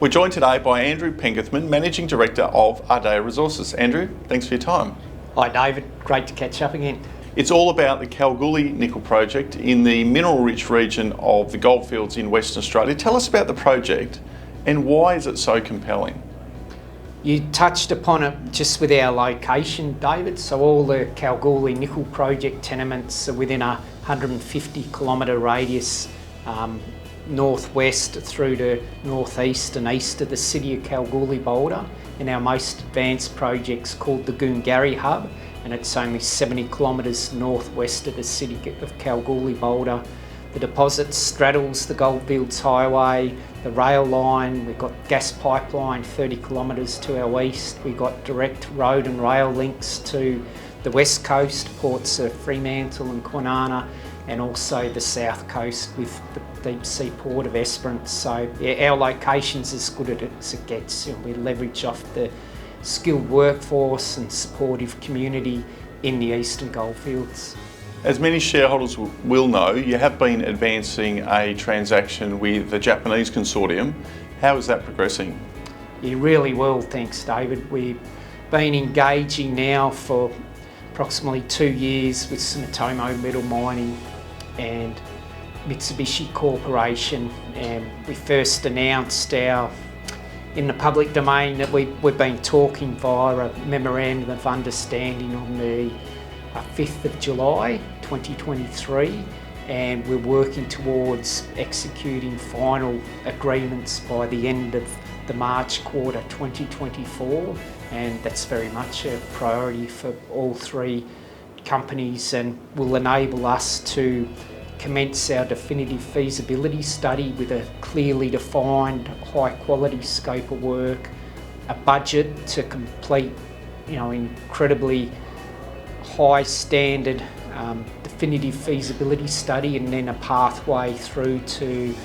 We're joined today by Andrew Penkethman, Managing Director of Ardea Resources. Andrew, thanks for your time. Hi David, great to catch up again. It's all about the Kalgoorlie Nickel Project in the mineral-rich region of the goldfields in Western Australia. Tell us about the project and why is it so compelling? You touched upon it just with our location, David. So all the Kalgoorlie Nickel Project tenements are within a 150 kilometre radius northwest through to northeast and east of the city of Kalgoorlie-Boulder. And our most advanced project's called the Goongarrie Hub, and it's only 70 kilometres northwest of the city of Kalgoorlie-Boulder. The deposit straddles the Goldfields Highway, the rail line, we've got gas pipeline 30 kilometres to our east, we've got direct road and rail links to the west coast, ports of Fremantle and Kwinana, and also the south coast with the deep sea port of Esperance. So yeah, our location's as good as it gets. We leverage off the skilled workforce and supportive community in the eastern goldfields. As many shareholders will know, you have been advancing a transaction with the Japanese consortium. How is that progressing? Yeah, really well, thanks David. We've been engaging now for approximately 2 years with Sumitomo Metal Mining and Mitsubishi Corporation, and we first announced in the public domain that we've been talking via a memorandum of understanding on the 5th of July 2023, and we're working towards executing final agreements by the end of the March quarter 2024, and that's very much a priority for all three companies and will enable us to commence our definitive feasibility study with a clearly defined high quality scope of work, a budget to complete incredibly high standard definitive feasibility study, and then a pathway through to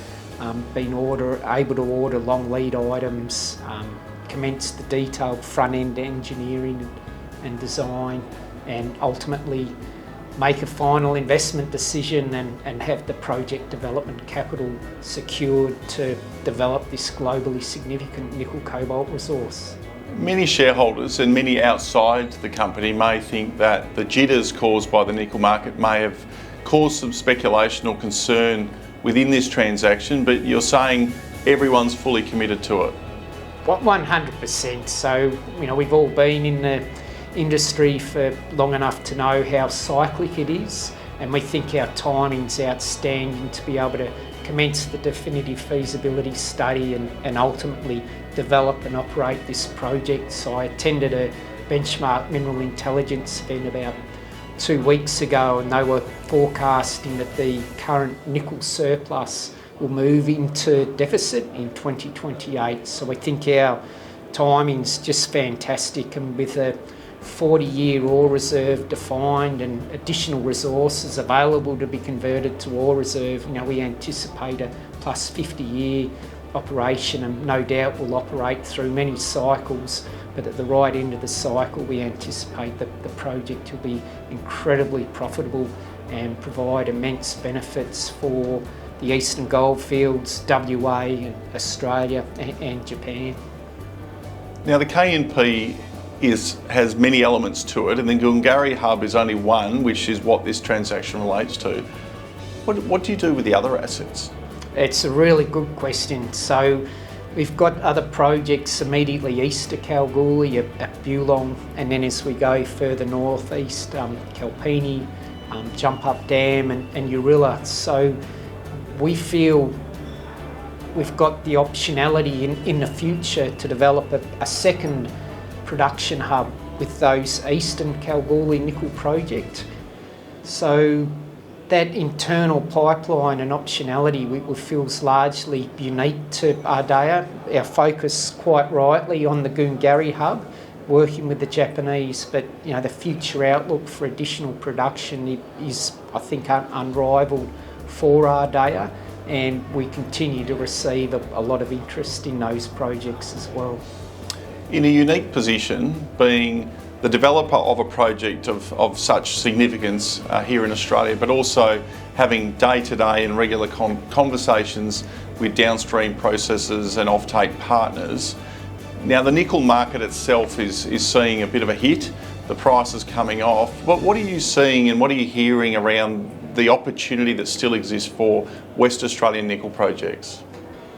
being able to order long lead items, commence the detailed front end engineering and design, and ultimately make a final investment decision and have the project development capital secured to develop this globally significant nickel cobalt resource. Many shareholders and many outside the company may think that the jitters caused by the nickel market may have caused some speculation or concern within this transaction, but you're saying everyone's fully committed to it. 100%. So, we've all been in the industry for long enough to know how cyclic it is, and we think our timing's outstanding to be able to commence the definitive feasibility study and ultimately develop and operate this project. So I attended a benchmark mineral intelligence event about 2 weeks ago, and they were forecasting that the current nickel surplus will move into deficit in 2028. So we think our timing's just fantastic, and with a 40-year ore reserve defined and additional resources available to be converted to ore reserve, we anticipate a plus 50-year operation, and no doubt will operate through many cycles, but at the right end of the cycle we anticipate that the project will be incredibly profitable and provide immense benefits for the eastern goldfields, WA and Australia and Japan. Now the KNP has many elements to it, and the Goongarrie Hub is only one, which is what this transaction relates to. What do you do with the other assets? It's a really good question. So we've got other projects immediately east of Kalgoorlie at Bulong, and then as we go further northeast, Kalpini, Jump Up Dam and Urilla. So we feel we've got the optionality in the future to develop a second production hub with those eastern Kalgoorlie nickel project. So that internal pipeline and optionality we feel is largely unique to Ardea. Our focus quite rightly on the Goongarrie Hub, working with the Japanese, but the future outlook for additional production is, I think, unrivaled for Ardea, and we continue to receive a lot of interest in those projects as well. In a unique position, being the developer of a project of such significance here in Australia, but also having day-to-day and regular conversations with downstream processors and offtake partners. Now the nickel market itself is seeing a bit of a hit. The price is coming off. But what are you seeing and what are you hearing around the opportunity that still exists for West Australian nickel projects?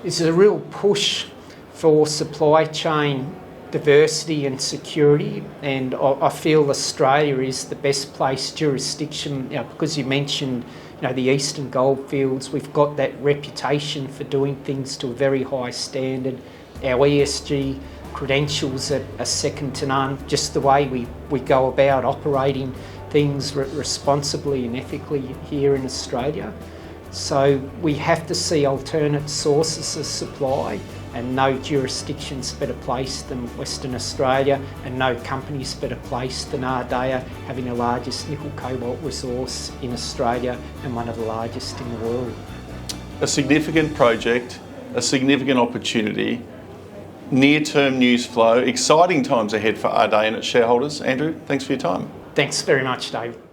There's a real push for supply chain diversity and security, and I feel Australia is the best placed jurisdiction, because you mentioned the eastern goldfields. We've got that reputation for doing things to a very high standard. Our ESG credentials are second to none, just the way we go about operating things responsibly and ethically here in Australia. So we have to see alternate sources of supply, and no jurisdiction's better placed than Western Australia, and no company's better placed than Ardea, having the largest nickel cobalt resource in Australia and one of the largest in the world. A significant project, a significant opportunity, near-term news flow, exciting times ahead for Ardea and its shareholders. Andrew, thanks for your time. Thanks very much, David.